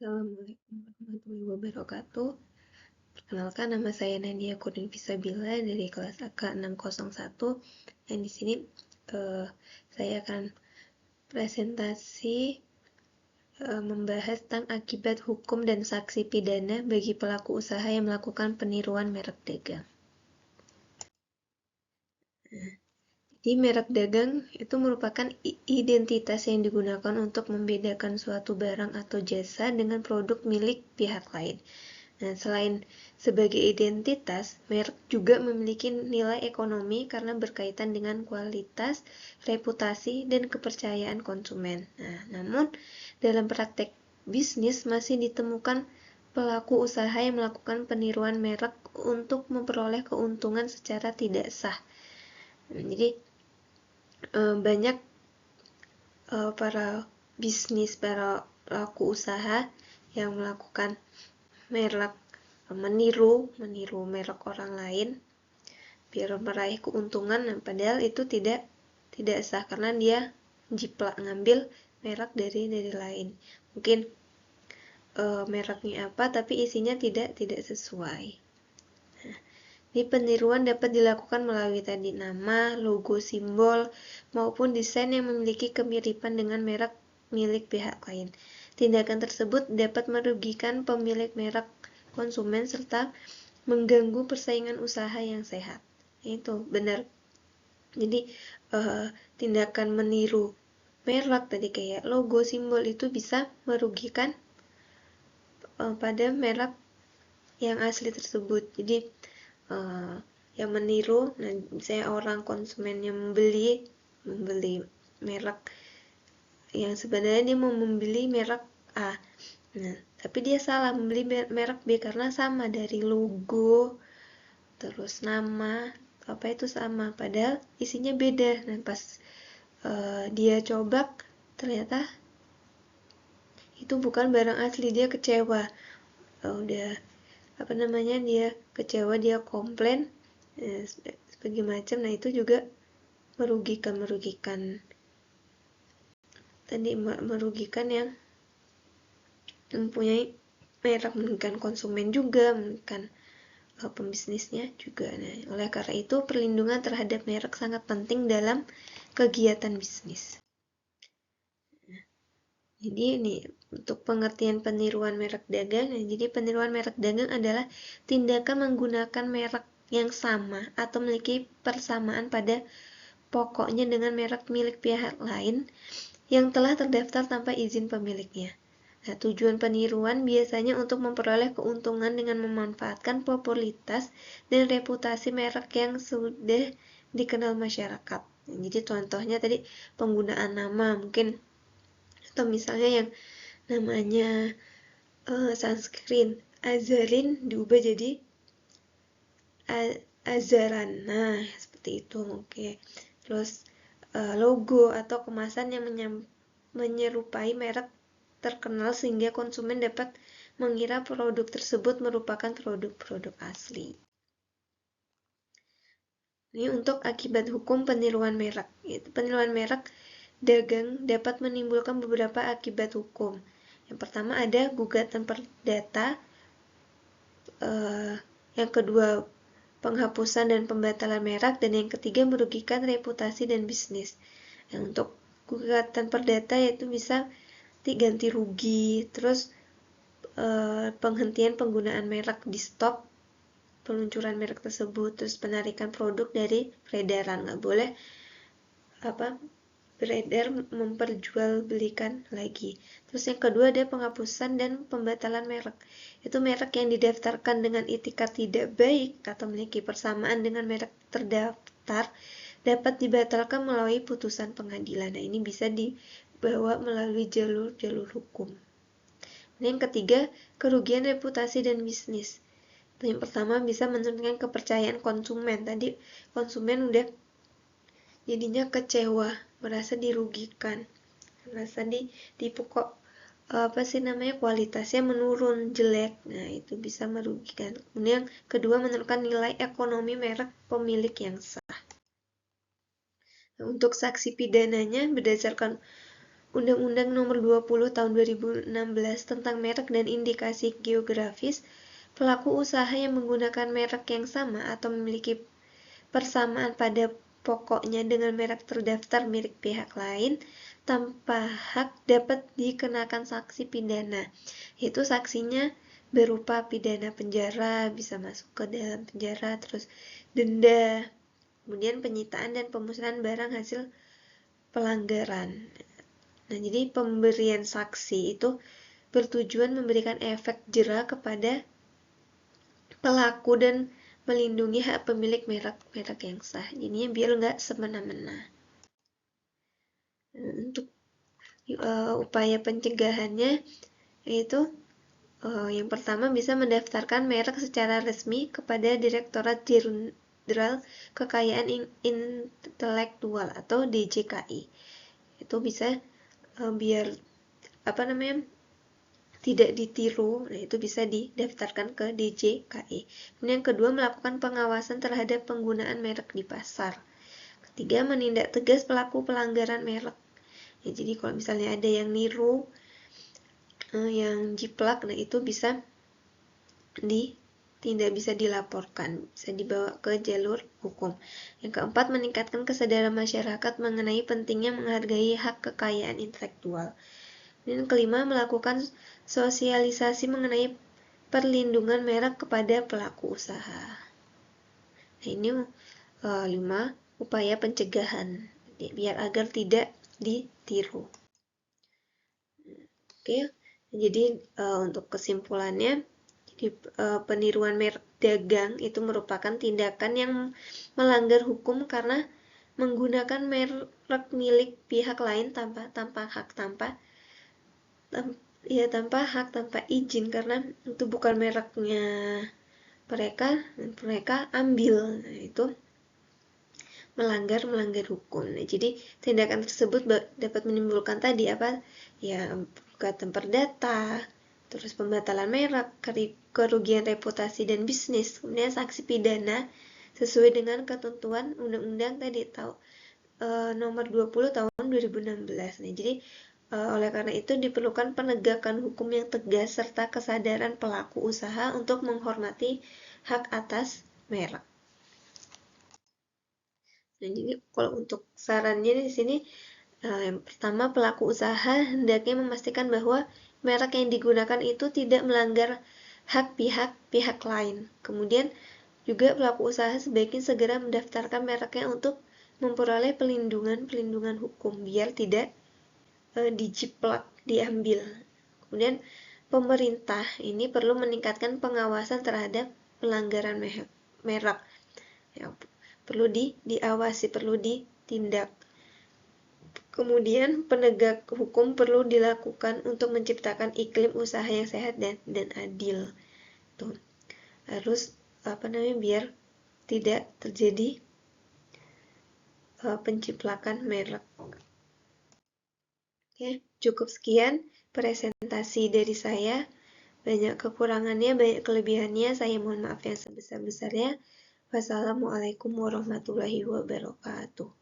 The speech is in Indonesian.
Assalamualaikum warahmatullahi wabarakatuh. Perkenalkan, nama saya Nadia Kudin Fisabila dari kelas AK 601. Dan di sini saya akan presentasi membahas tentang akibat hukum dan sanksi pidana bagi pelaku usaha yang melakukan peniruan merek dagang. Jadi merek dagang itu merupakan identitas yang digunakan untuk membedakan suatu barang atau jasa dengan produk milik pihak lain. Nah, selain sebagai identitas, merek juga memiliki nilai ekonomi karena berkaitan dengan kualitas, reputasi, dan kepercayaan konsumen. Nah, namun dalam praktek bisnis masih ditemukan pelaku usaha yang melakukan peniruan merek untuk memperoleh keuntungan secara tidak sah. Nah, jadi banyak para bisnis, para pelaku usaha yang melakukan meniru merek orang lain biar meraih keuntungan, padahal itu tidak sah karena dia jiplak ngambil merek dari lain. Mungkin mereknya apa tapi isinya tidak sesuai. Jadi peniruan dapat dilakukan melalui tadi nama, logo, simbol, maupun desain yang memiliki kemiripan dengan merek milik pihak lain. Tindakan tersebut dapat merugikan pemilik merek, konsumen, serta mengganggu persaingan usaha yang sehat. Itu benar. Jadi tindakan meniru merek tadi kayak logo, simbol itu bisa merugikan pada merek yang asli tersebut. Jadi yang meniru, nah misalnya orang konsumen yang membeli merek yang sebenarnya dia mau membeli merek A. Nah, tapi dia salah membeli merek B karena sama dari logo, terus nama, apa itu sama, padahal isinya beda. Nah, pas dia coba ternyata itu bukan barang asli, dia kecewa. Udah dia kecewa, dia komplain sebagai macam. Nah, itu juga merugikan yang mempunyai merek, merugikan konsumen juga, merugikan pembisnisnya juga. Nah, oleh karena itu perlindungan terhadap merek sangat penting dalam kegiatan bisnis. Jadi ini untuk pengertian peniruan merek dagang. Nah, jadi peniruan merek dagang adalah tindakan menggunakan merek yang sama atau memiliki persamaan pada pokoknya dengan merek milik pihak lain yang telah terdaftar tanpa izin pemiliknya. Nah, tujuan peniruan biasanya untuk memperoleh keuntungan dengan memanfaatkan popularitas dan reputasi merek yang sudah dikenal masyarakat. Nah, jadi contohnya tadi penggunaan nama mungkin, atau misalnya yang namanya sunscreen Azarin diubah jadi Azaran. Nah, seperti itu mungkin. Terus logo atau kemasan yang menyerupai merek terkenal sehingga konsumen dapat mengira produk tersebut merupakan produk asli. Ini untuk akibat hukum peniruan merek. Peniruan merek dagang dapat menimbulkan beberapa akibat hukum. Yang pertama ada gugatan perdata, yang kedua penghapusan dan pembatalan merek, dan yang ketiga merugikan reputasi dan bisnis. Nah, untuk gugatan perdata yaitu bisa diganti rugi, terus penghentian penggunaan merek, di stop peluncuran merek tersebut, terus penarikan produk dari peredaran, nggak boleh beredar memperjualbelikan lagi. Terus yang kedua ada penghapusan dan pembatalan merek. Itu merek yang didaftarkan dengan itikat tidak baik atau memiliki persamaan dengan merek terdaftar dapat dibatalkan melalui putusan pengadilan. Nah, ini bisa dibawa melalui jalur hukum. Yang ketiga, kerugian reputasi dan bisnis. Yang pertama bisa menurunkan kepercayaan konsumen. Tadi konsumen udah jadinya kecewa, merasa dirugikan, merasa ditipu kok kualitasnya menurun, jelek. Nah, itu bisa merugikan. Kemudian yang kedua, menurunkan nilai ekonomi merek pemilik yang sah. Nah, untuk sanksi pidananya berdasarkan Undang-Undang Nomor 20 Tahun 2016 tentang merek dan indikasi geografis, pelaku usaha yang menggunakan merek yang sama atau memiliki persamaan pada pokoknya dengan merek terdaftar milik pihak lain tanpa hak dapat dikenakan sanksi pidana. Itu sanksinya berupa pidana penjara, bisa masuk ke dalam penjara, terus denda, kemudian penyitaan dan pemusnahan barang hasil pelanggaran. Nah, jadi pemberian saksi itu bertujuan memberikan efek jera kepada pelaku dan melindungi hak pemilik merek yang sah. Jadinya biar nggak semena-mena. Untuk upaya pencegahannya yaitu yang pertama bisa mendaftarkan merek secara resmi kepada Direktorat Jenderal Kekayaan Intelektual atau DJKI. Itu bisa biar tidak ditiru, nah itu bisa didaftarkan ke DJKI. Kemudian yang kedua, melakukan pengawasan terhadap penggunaan merek di pasar. Ketiga, menindak tegas pelaku pelanggaran merek. Ya, jadi kalau misalnya ada yang niru, yang jiplak, nah itu tidak bisa dilaporkan, bisa dibawa ke jalur hukum. Yang keempat, meningkatkan kesadaran masyarakat mengenai pentingnya menghargai hak kekayaan intelektual. Dan kelima, melakukan sosialisasi mengenai perlindungan merek kepada pelaku usaha. Nah, ini 5 upaya pencegahan biar agar tidak ditiru. Oke, jadi untuk kesimpulannya, peniruan merek dagang itu merupakan tindakan yang melanggar hukum karena menggunakan merek milik pihak lain tanpa hak, tanpa izin, karena itu bukan mereknya mereka ambil. Nah, itu melanggar hukum. Nah, jadi tindakan tersebut dapat menimbulkan gugatan perdata, terus pembatalan merek, kerugian reputasi dan bisnis, kemudian sanksi pidana sesuai dengan ketentuan undang-undang nomor 20 tahun 2016. Nah, jadi oleh karena itu diperlukan penegakan hukum yang tegas serta kesadaran pelaku usaha untuk menghormati hak atas merek. Nah, jadi kalau untuk sarannya di sini, yang pertama, pelaku usaha hendaknya memastikan bahwa merek yang digunakan itu tidak melanggar hak pihak lain. Kemudian juga pelaku usaha sebaiknya segera mendaftarkan mereknya untuk memperoleh pelindungan hukum biar tidak dijiplak, diambil. Kemudian pemerintah ini perlu meningkatkan pengawasan terhadap pelanggaran merek. Ya, perlu diawasi, perlu ditindak. Kemudian penegak hukum perlu dilakukan untuk menciptakan iklim usaha yang sehat dan adil. Tuh. Harus biar tidak terjadi penciplakan merek. Oke, cukup sekian presentasi dari saya. Banyak kekurangannya, banyak kelebihannya. Saya mohon maaf yang sebesar-besarnya. Wassalamualaikum warahmatullahi wabarakatuh.